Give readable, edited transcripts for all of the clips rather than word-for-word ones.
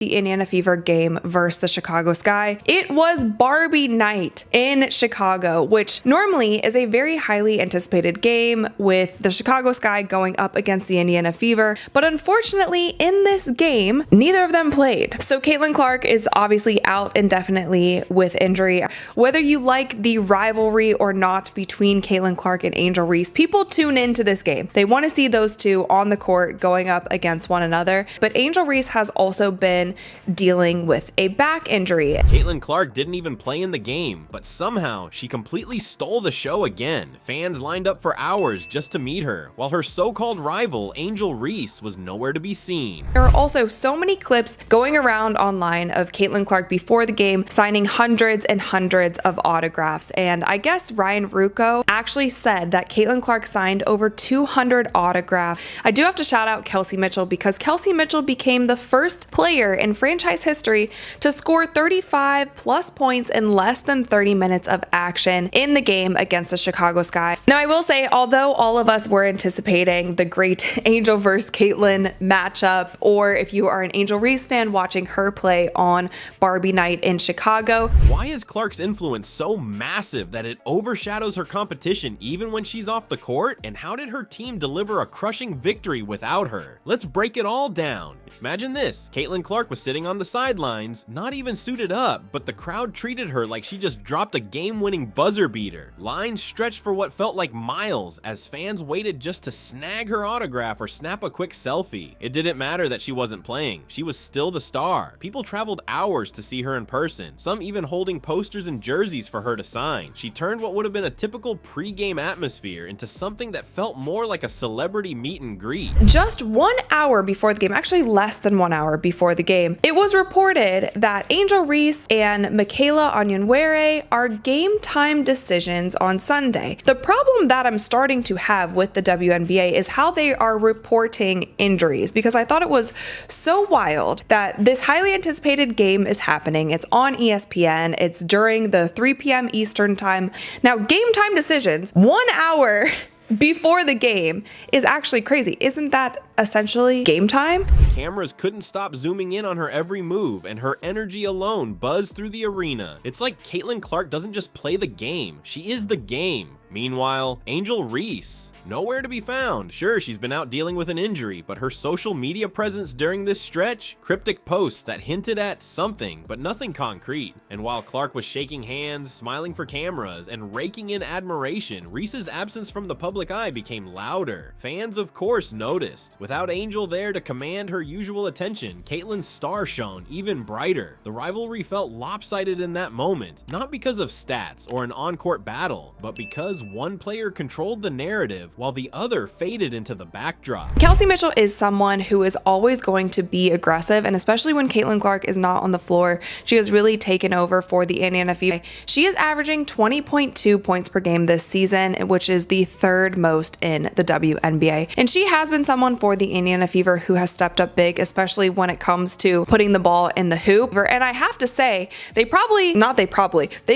the Indiana Fever game versus the Chicago Sky. It was Barbie night in Chicago, which normally is a very highly anticipated game with the Chicago Sky going up against the Indiana Fever. But unfortunately, in this game, neither of them played. So Caitlin Clark is obviously out indefinitely with injury. Whether you like the rivalry or not between Caitlin Clark and Angel Reese, people tune into this game. They want to see those two on the court going up against one another. But Angel Reese has also been dealing with a back injury. Caitlin Clark didn't even play in the game, but somehow she completely stole the show again. Fans lined up for hours just to meet her, while her so-called rival, Angel Reese, was nowhere to be seen. There are also so many clips going around online of Caitlin Clark before the game signing hundreds and hundreds of autographs, and I guess Ryan Ruocco actually said that Caitlin Clark signed over 200 autographs. I do have to shout out Kelsey Mitchell because Kelsey Mitchell became the first player in franchise history to score 35 plus points in less than 30 minutes of action in the game against the Chicago Sky. Now, I will say, although all of us were anticipating the great Angel versus Caitlin matchup, or if you are an Angel Reese fan watching her play on Barbie night in Chicago. Why is Clark's influence so massive that it overshadows her competition even when she's off the court? And how did her team deliver a crushing victory without her? Let's break it all down. Imagine this. Caitlin Clark was sitting on the sidelines, not even suited up, but the crowd treated her like she just dropped a game-winning buzzer beater. Lines stretched for what felt like miles as fans waited just to snag her autograph or snap a quick selfie. It didn't matter that she wasn't playing. She was still the star. People traveled hours to see her in person, some even holding posters and jerseys for her to sign. She turned what would have been a typical pre-game atmosphere into something that felt more like a celebrity meet and greet. Just 1 hour before the game, actually less than 1 hour before the game, it was reported that Angel Reese and Michaela Onyenwere are game time decisions on Sunday. The problem that I'm starting to have with the WNBA is how they are reporting injuries, because I thought it was so wild that this highly anticipated game is happening. It's on ESPN. It's during the 3 p.m. Eastern time. Now, game time decisions, 1 hour before the game is actually crazy. Isn't that essentially game time? Cameras couldn't stop zooming in on her every move, and her energy alone buzzed through the arena. It's like Caitlin Clark doesn't just play the game, she is the game. Meanwhile, Angel Reese, nowhere to be found. Sure, she's been out dealing with an injury, but her social media presence during this stretch? Cryptic posts that hinted at something, but nothing concrete. And while Clark was shaking hands, smiling for cameras, and raking in admiration, Reese's absence from the public eye became louder. Fans, of course, noticed. Without Angel there to command her usual attention, Caitlin's star shone even brighter. The rivalry felt lopsided in that moment, not because of stats or an on-court battle, but because one player controlled the narrative while the other faded into the backdrop. Kelsey Mitchell is someone who is always going to be aggressive, and especially when Caitlin Clark is not on the floor, she has really taken over for the Indiana Fever. She is averaging 20.2 points per game this season, which is the third most in the WNBA. And she has been someone for the Indiana Fever who has stepped up big, especially when it comes to putting the ball in the hoop. And I have to say, they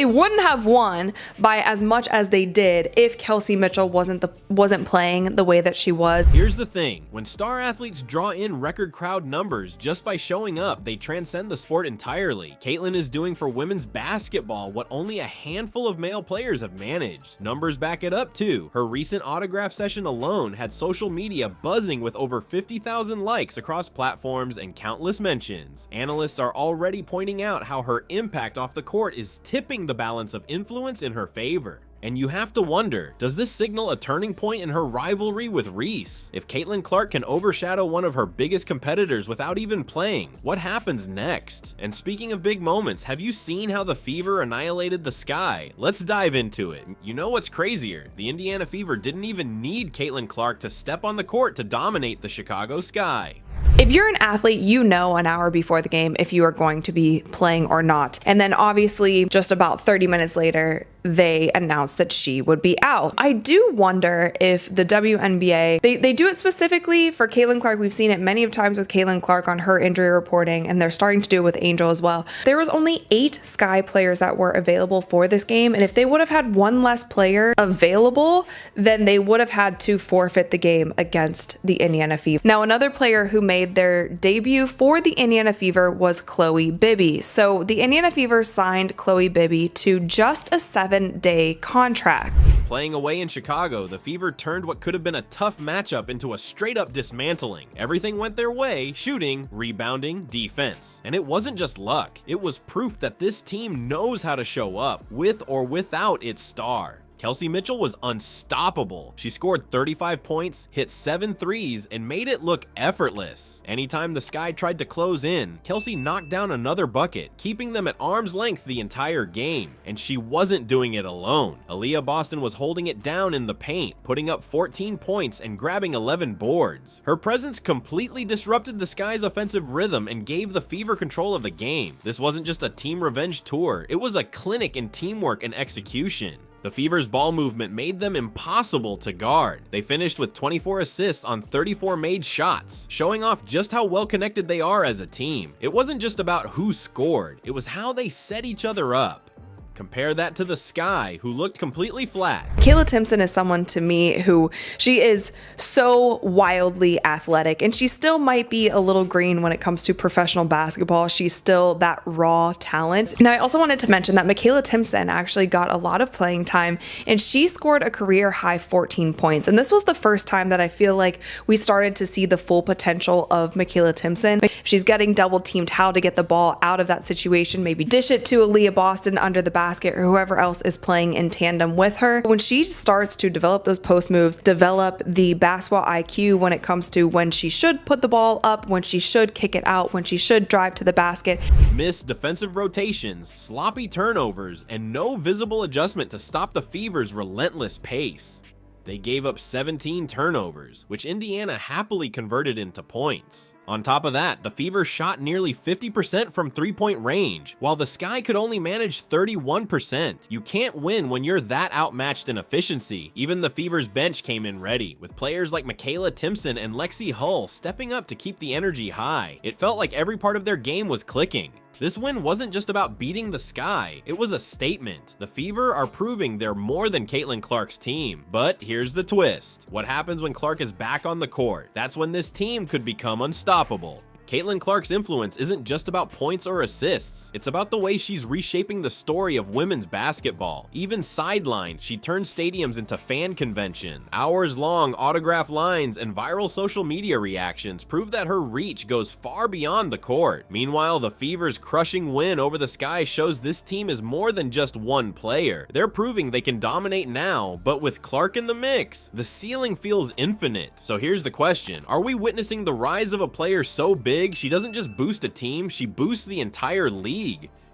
wouldn't have won by as much as they did if Kelsey Mitchell wasn't playing the way that she was. Here's the thing, when star athletes draw in record crowd numbers just by showing up, they transcend the sport entirely. Caitlin is doing for women's basketball what only a handful of male players have managed. Numbers back it up too. Her recent autograph session alone had social media buzzing with over 50,000 likes across platforms and countless mentions. Analysts are already pointing out how her impact off the court is tipping the balance of influence in her favor. And you have to wonder, does this signal a turning point in her rivalry with Reese? If Caitlin Clark can overshadow one of her biggest competitors without even playing, what happens next? And speaking of big moments, have you seen how the Fever annihilated the Sky? Let's dive into it. You know what's crazier? The Indiana Fever didn't even need Caitlin Clark to step on the court to dominate the Chicago Sky. If you're an athlete, you know an hour before the game if you are going to be playing or not. And then obviously just about 30 minutes later, they announced that she would be out. I do wonder if the WNBA, they do it specifically for Caitlin Clark. We've seen it many of times with Caitlin Clark on her injury reporting, and they're starting to do it with Angel as well. There was only 8 Sky players that were available for this game, and if they would have had one less player available, then they would have had to forfeit the game against the Indiana Fever. Now, another player who made their debut for the Indiana Fever was Chloe Bibby. So the Indiana Fever signed Chloe Bibby to just a 7-day contract. Playing away in Chicago, the Fever turned what could have been a tough matchup into a straight-up dismantling. Everything went their way: shooting, rebounding, defense. And it wasn't just luck, it was proof that this team knows how to show up, with or without its star. Kelsey Mitchell was unstoppable. She scored 35 points, hit 7 threes, and made it look effortless. Anytime the Sky tried to close in, Kelsey knocked down another bucket, keeping them at arm's length the entire game. And she wasn't doing it alone. Aaliyah Boston was holding it down in the paint, putting up 14 points and grabbing 11 boards. Her presence completely disrupted the Sky's offensive rhythm and gave the Fever control of the game. This wasn't just a team revenge tour, it was a clinic in teamwork and execution. The Fever's ball movement made them impossible to guard. They finished with 24 assists on 34 made shots, showing off just how well connected they are as a team. It wasn't just about who scored, it was how they set each other up. Compare that to the Sky, who looked completely flat. Kayla Timpson is someone to me who, she is so wildly athletic, and she still might be a little green when it comes to professional basketball. She's still that raw talent. Now, I also wanted to mention that Makayla Timpson actually got a lot of playing time, and she scored a career high 14 points. And this was the first time that I feel like we started to see the full potential of Makayla Timpson. If she's getting double teamed, how to get the ball out of that situation, maybe dish it to Aaliyah Boston under the basket or whoever else is playing in tandem with her. When she starts to develop those post moves, develop the basketball IQ when it comes to when she should put the ball up, when she should kick it out, when she should drive to the basket. Missed defensive rotations, sloppy turnovers, and no visible adjustment to stop the Fever's relentless pace. They gave up 17 turnovers, which Indiana happily converted into points. On top of that, the Fever shot nearly 50% from three-point range, while the Sky could only manage 31%. You can't win when you're that outmatched in efficiency. Even the Fever's bench came in ready, with players like Makayla Timpson and Lexi Hull stepping up to keep the energy high. It felt like every part of their game was clicking. This win wasn't just about beating the Sky, it was a statement. The Fever are proving they're more than Caitlin Clark's team. But here's the twist. What happens when Clark is back on the court? That's when this team could become unstoppable. Caitlin Clark's influence isn't just about points or assists, it's about the way she's reshaping the story of women's basketball. Even sidelined, she turned stadiums into fan convention. Hours-long autograph lines and viral social media reactions prove that her reach goes far beyond the court. Meanwhile, the Fever's crushing win over the Sky shows this team is more than just one player. They're proving they can dominate now, but with Clark in the mix, the ceiling feels infinite. So here's the question, are we witnessing the rise of a player so big she doesn't just boost a team, she boosts the entire league?